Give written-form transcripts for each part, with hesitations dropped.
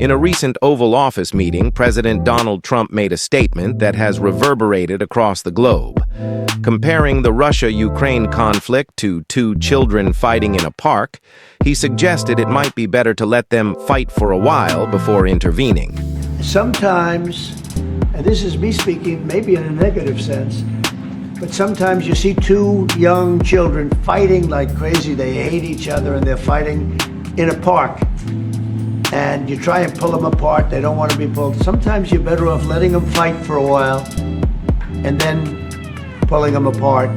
In a recent Oval Office meeting, President Donald Trump made a statement that has reverberated across the globe. Comparing the Russia-Ukraine conflict to two children fighting in a park, he suggested it might be better to let them fight for a while before intervening. Sometimes, and this is me speaking maybe in a negative sense, but sometimes you see two young children fighting like crazy. They hate each other and they're fighting in a park. And you try and pull them apart. They don't want to be pulled. Sometimes you're better off letting them fight for a while and then pulling them apart.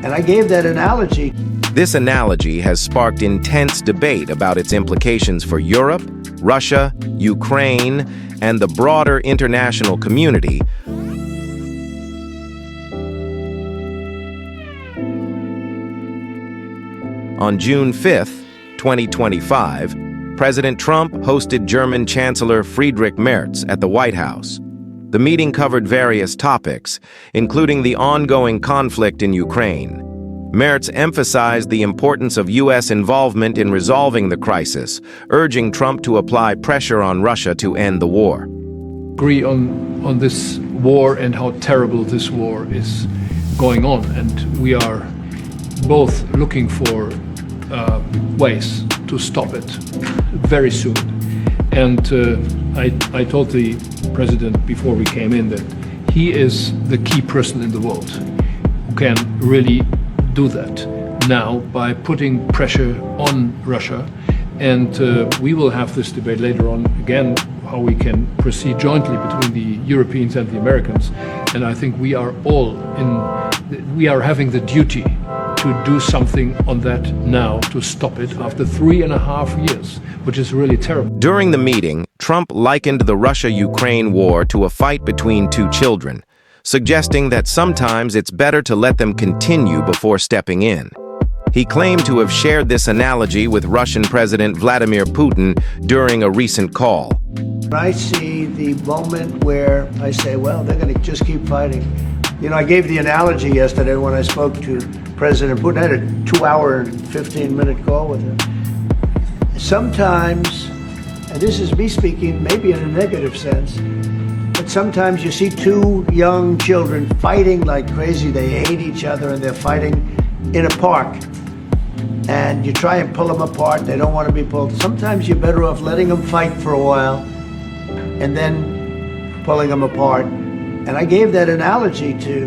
And I gave that analogy. This analogy has sparked intense debate about its implications for Europe, Russia, Ukraine, and the broader international community. On June 5th, 2025, President Trump hosted German Chancellor Friedrich Merz at the White House. The meeting covered various topics, including the ongoing conflict in Ukraine. Merz emphasized the importance of U.S. involvement in resolving the crisis, urging Trump to apply pressure on Russia to end the war. Agree on this war and how terrible this war is going on, and we are both looking for ways to stop it very soon. And I told the president before we came in that he is the key person in the world who can really do that now by putting pressure on Russia. And we will have this debate later on again, how we can proceed jointly between the Europeans and the Americans. And I think we are having the duty to do something on that now, to stop it after 3.5 years, which is really terrible. During the meeting, Trump likened the Russia-Ukraine war to a fight between two children, suggesting that sometimes it's better to let them continue before stepping in. He claimed to have shared this analogy with Russian President Vladimir Putin during a recent call. I see the moment where I say, well, they're going to just keep fighting. You know, I gave the analogy yesterday when I spoke to President Putin. I had a 2-hour and 15-minute call with him. Sometimes, and this is me speaking maybe in a negative sense, but sometimes you see two young children fighting like crazy. They hate each other and they're fighting in a park. And you try and pull them apart. They don't want to be pulled. Sometimes you're better off letting them fight for a while and then pulling them apart. And I gave that analogy to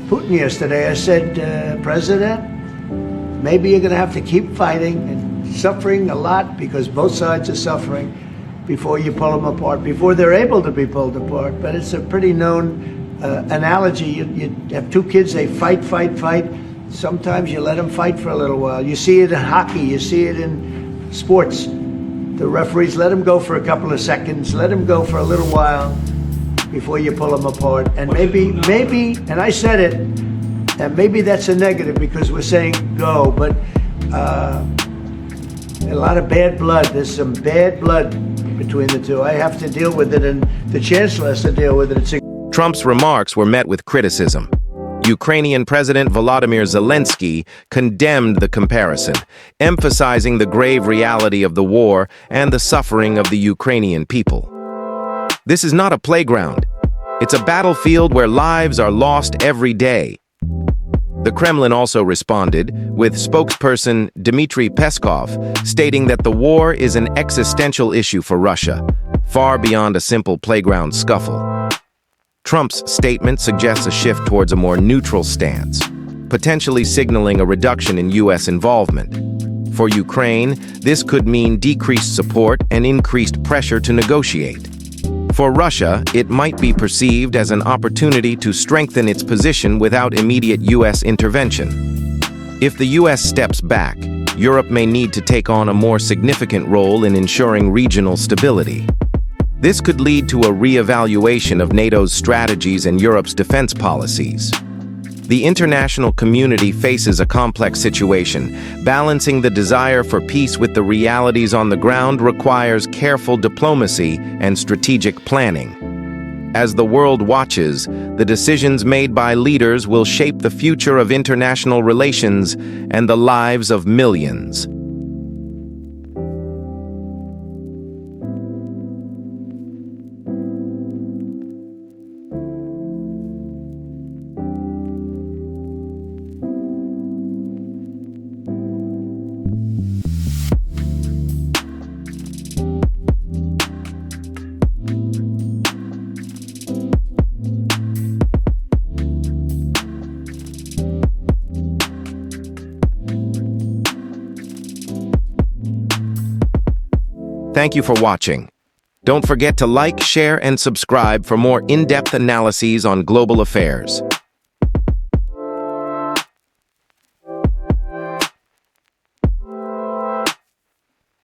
Putin yesterday. I said, President, maybe you're going to have to keep fighting and suffering a lot because both sides are suffering before you pull them apart, before they're able to be pulled apart. But it's a pretty known analogy. You have two kids, they fight. Sometimes you let them fight for a little while. You see it in hockey, you see it in sports. The referees let them go for a couple of seconds, let them go for a little while before you pull them apart. And maybe, and I said it, and maybe that's a negative because we're saying go, but a lot of bad blood. There's some bad blood between the two. I have to deal with it, and the chancellor has to deal with it. Trump's remarks were met with criticism. Ukrainian President Volodymyr Zelenskyy condemned the comparison, emphasizing the grave reality of the war and the suffering of the Ukrainian people. This is not a playground. It's a battlefield where lives are lost every day. The Kremlin also responded, with spokesperson Dmitry Peskov stating that the war is an existential issue for Russia, far beyond a simple playground scuffle. Trump's statement suggests a shift towards a more neutral stance, potentially signaling a reduction in U.S. involvement. For Ukraine, this could mean decreased support and increased pressure to negotiate. For Russia, it might be perceived as an opportunity to strengthen its position without immediate U.S. intervention. If the U.S. steps back, Europe may need to take on a more significant role in ensuring regional stability. This could lead to a re-evaluation of NATO's strategies and Europe's defense policies. The international community faces a complex situation. Balancing the desire for peace with the realities on the ground requires careful diplomacy and strategic planning. As the world watches, the decisions made by leaders will shape the future of international relations and the lives of millions. Thank you for watching. Don't forget to like, share, and subscribe for more in-depth analyses on global affairs.